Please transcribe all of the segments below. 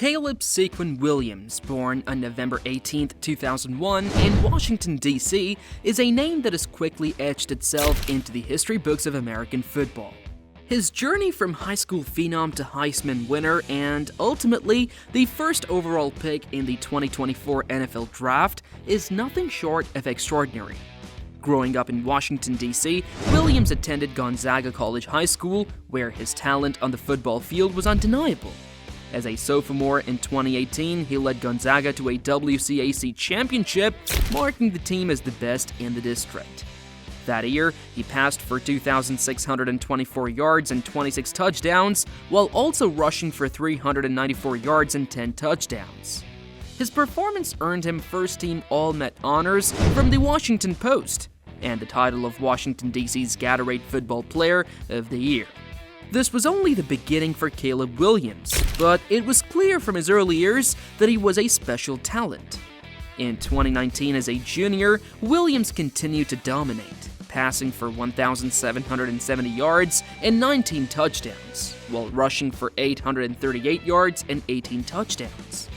Caleb Sequin Williams, born on November 18, 2001, in Washington, D.C., is a name that has quickly etched itself into the history books of American football. His journey from high school phenom to Heisman winner and, ultimately, the first overall pick in the 2024 NFL Draft is nothing short of extraordinary. Growing up in Washington, D.C., Williams attended Gonzaga College High School, where his talent on the football field was undeniable. As a sophomore in 2018, he led Gonzaga to a WCAC championship, marking the team as the best in the district. That year, he passed for 2,624 yards and 26 touchdowns, while also rushing for 394 yards and 10 touchdowns. His performance earned him first-team All-Met honors from the Washington Post, and the title of Washington, D.C.'s Gatorade Football Player of the Year. This was only the beginning for Caleb Williams, but it was clear from his early years that he was a special talent. In 2019, as a junior, Williams continued to dominate, passing for 1,770 yards and 19 touchdowns, while rushing for 838 yards and 18 touchdowns.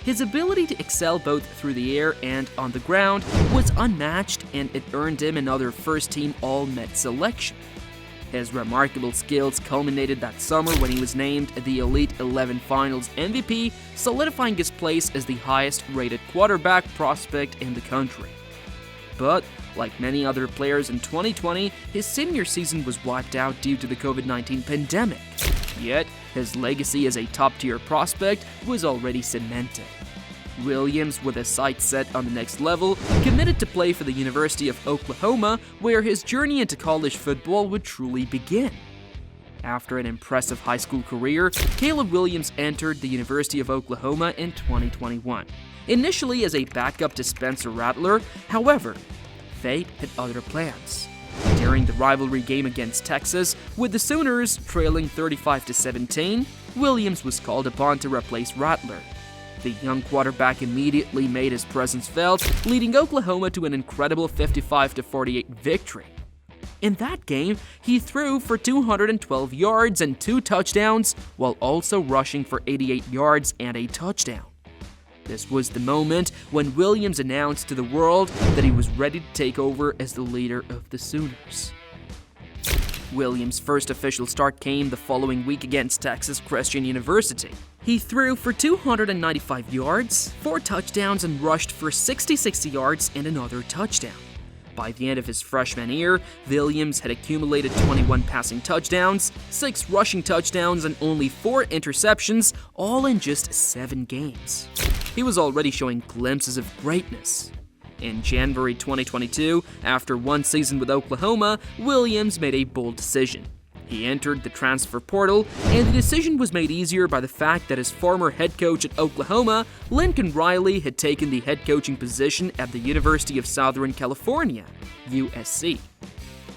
His ability to excel both through the air and on the ground was unmatched, and it earned him another first-team All-Met selection. His remarkable skills culminated that summer when he was named the Elite 11 Finals MVP, solidifying his place as the highest-rated quarterback prospect in the country. But, like many other players in 2020, his senior season was wiped out due to the COVID-19 pandemic. Yet, his legacy as a top-tier prospect was already cemented. Williams, with his sights set on the next level, committed to play for the University of Oklahoma, where his journey into college football would truly begin. After an impressive high school career, Caleb Williams entered the University of Oklahoma in 2021, initially as a backup to Spencer Rattler. However, fate had other plans. During the rivalry game against Texas, with the Sooners trailing 35-17, Williams was called upon to replace Rattler. The young quarterback immediately made his presence felt, leading Oklahoma to an incredible 55-48 victory. In that game, he threw for 212 yards and 2 touchdowns, while also rushing for 88 yards and a touchdown. This was the moment when Williams announced to the world that he was ready to take over as the leader of the Sooners. Williams' first official start came the following week against Texas Christian University. He threw for 295 yards, 4 touchdowns, and rushed for 66 yards and another touchdown. By the end of his freshman year, Williams had accumulated 21 passing touchdowns, 6 rushing touchdowns, and only 4 interceptions, all in just 7 games. He was already showing glimpses of greatness. In January 2022, after one season with Oklahoma, Williams made a bold decision. He entered the transfer portal, and the decision was made easier by the fact that his former head coach at Oklahoma, Lincoln Riley, had taken the head coaching position at the University of Southern California, USC.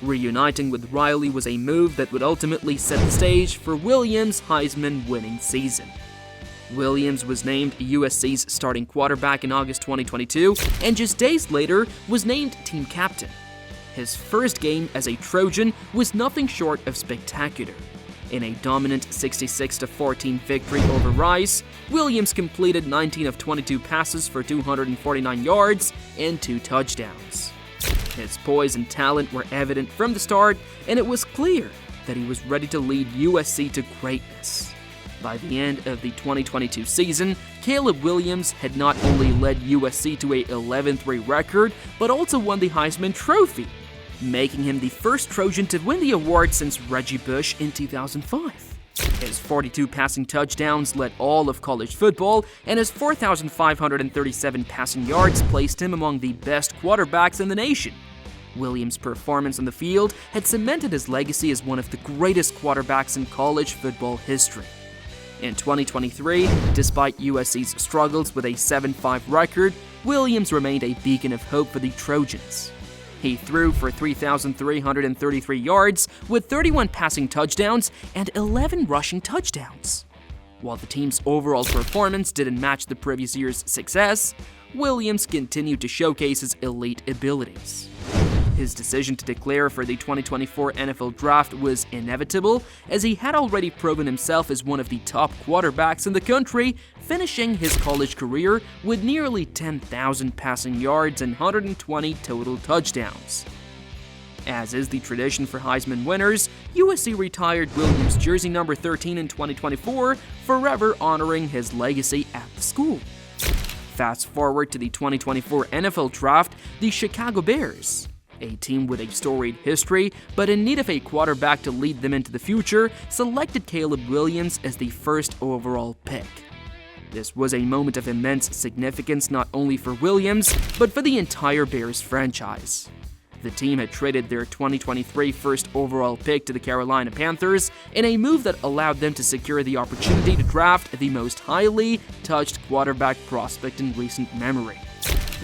Reuniting with Riley was a move that would ultimately set the stage for Williams' Heisman winning season. Williams was named USC's starting quarterback in August 2022, and just days later was named team captain. His first game as a Trojan was nothing short of spectacular. In a dominant 66-14 victory over Rice, Williams completed 19 of 22 passes for 249 yards and 2 touchdowns. His poise and talent were evident from the start, and it was clear that he was ready to lead USC to greatness. By the end of the 2022 season, Caleb Williams had not only led USC to a 11-3 record, but also won the Heisman Trophy, making him the first Trojan to win the award since Reggie Bush in 2005. His 42 passing touchdowns led all of college football, and his 4,537 passing yards placed him among the best quarterbacks in the nation. Williams' performance on the field had cemented his legacy as one of the greatest quarterbacks in college football history. In 2023, despite USC's struggles with a 7-5 record, Williams remained a beacon of hope for the Trojans. He threw for 3,333 yards with 31 passing touchdowns and 11 rushing touchdowns. While the team's overall performance didn't match the previous year's success, Williams continued to showcase his elite abilities. His decision to declare for the 2024 NFL Draft was inevitable, as he had already proven himself as one of the top quarterbacks in the country, finishing his college career with nearly 10,000 passing yards and 120 total touchdowns. As is the tradition for Heisman winners, USC retired Williams' jersey number 13 in 2024, forever honoring his legacy at the school. Fast forward to the 2024 NFL Draft, the Chicago Bears, a team with a storied history but in need of a quarterback to lead them into the future, selected Caleb Williams as the first overall pick. This was a moment of immense significance not only for Williams, but for the entire Bears franchise. The team had traded their 2023 first overall pick to the Carolina Panthers in a move that allowed them to secure the opportunity to draft the most highly touched quarterback prospect in recent memory.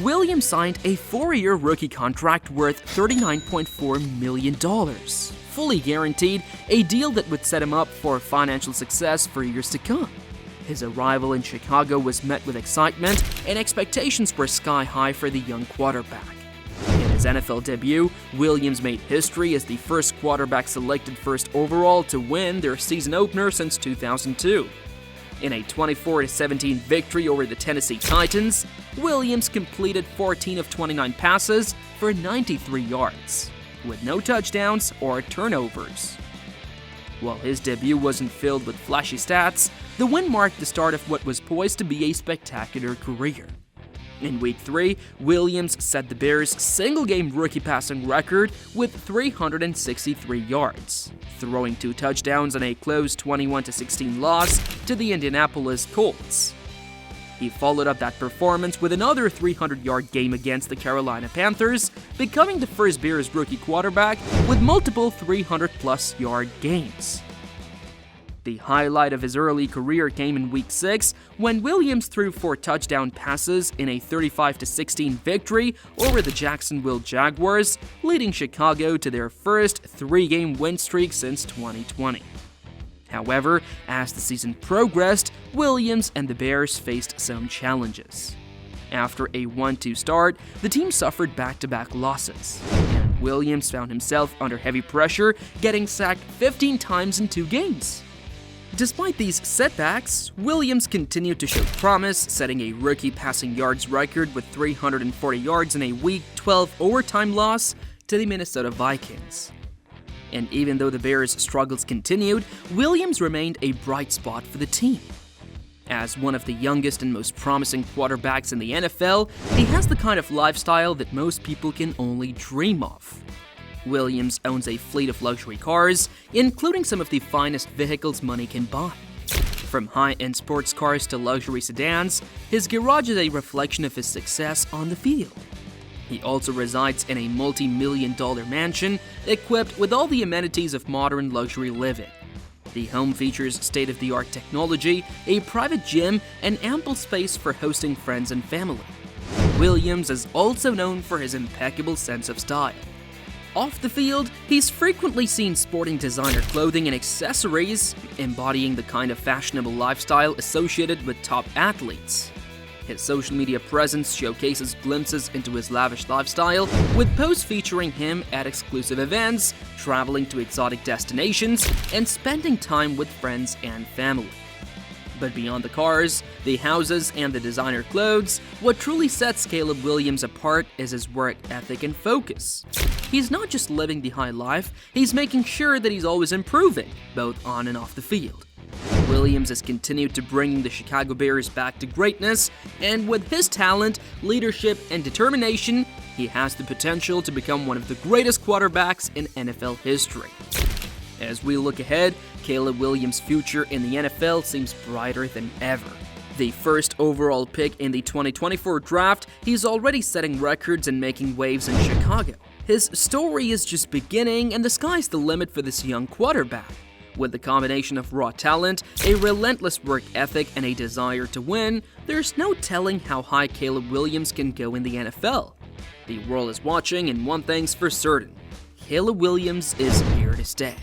Williams signed a 4-year rookie contract worth $39.4 million, fully guaranteed, a deal that would set him up for financial success for years to come. His arrival in Chicago was met with excitement, and expectations were sky high for the young quarterback. In his NFL debut, Williams made history as the first quarterback selected first overall to win their season opener since 2002. In a 24-17 victory over the Tennessee Titans, Williams completed 14 of 29 passes for 93 yards, with no touchdowns or turnovers. While his debut wasn't filled with flashy stats, the win marked the start of what was poised to be a spectacular career. In Week 3, Williams set the Bears' single-game rookie passing record with 363 yards, throwing 2 touchdowns in a close 21-16 loss to the Indianapolis Colts. He followed up that performance with another 300-yard game against the Carolina Panthers, becoming the first Bears rookie quarterback with multiple 300-plus yard games. The highlight of his early career came in Week 6, when Williams threw 4 touchdown passes in a 35-16 victory over the Jacksonville Jaguars, leading Chicago to their first 3-game win streak since 2020. However, as the season progressed, Williams and the Bears faced some challenges. After a 1-2 start, the team suffered back-to-back losses, and Williams found himself under heavy pressure, getting sacked 15 times in 2 games. Despite these setbacks, Williams continued to show promise, setting a rookie passing yards record with 340 yards in a Week 12 overtime loss to the Minnesota Vikings. And even though the Bears' struggles continued, Williams remained a bright spot for the team. As one of the youngest and most promising quarterbacks in the NFL, he has the kind of lifestyle that most people can only dream of. Williams owns a fleet of luxury cars, including some of the finest vehicles money can buy. From high-end sports cars to luxury sedans, his garage is a reflection of his success on the field. He also resides in a multi-million-dollar mansion equipped with all the amenities of modern luxury living. The home features state-of-the-art technology, a private gym, and ample space for hosting friends and family. Williams is also known for his impeccable sense of style. Off the field, he's frequently seen sporting designer clothing and accessories, embodying the kind of fashionable lifestyle associated with top athletes. His social media presence showcases glimpses into his lavish lifestyle, with posts featuring him at exclusive events, traveling to exotic destinations, and spending time with friends and family. But beyond the cars, the houses, and the designer clothes, what truly sets Caleb Williams apart is his work ethic and focus. He's not just living the high life, he's making sure that he's always improving, both on and off the field. Williams has continued to bring the Chicago Bears back to greatness, and with his talent, leadership, and determination, he has the potential to become one of the greatest quarterbacks in NFL history. As we look ahead, Caleb Williams' future in the NFL seems brighter than ever. The first overall pick in the 2024 draft, he's already setting records and making waves in Chicago. His story is just beginning, and the sky's the limit for this young quarterback. With the combination of raw talent, a relentless work ethic, and a desire to win, there's no telling how high Caleb Williams can go in the NFL. The world is watching, and one thing's for certain: Caleb Williams is here to stay.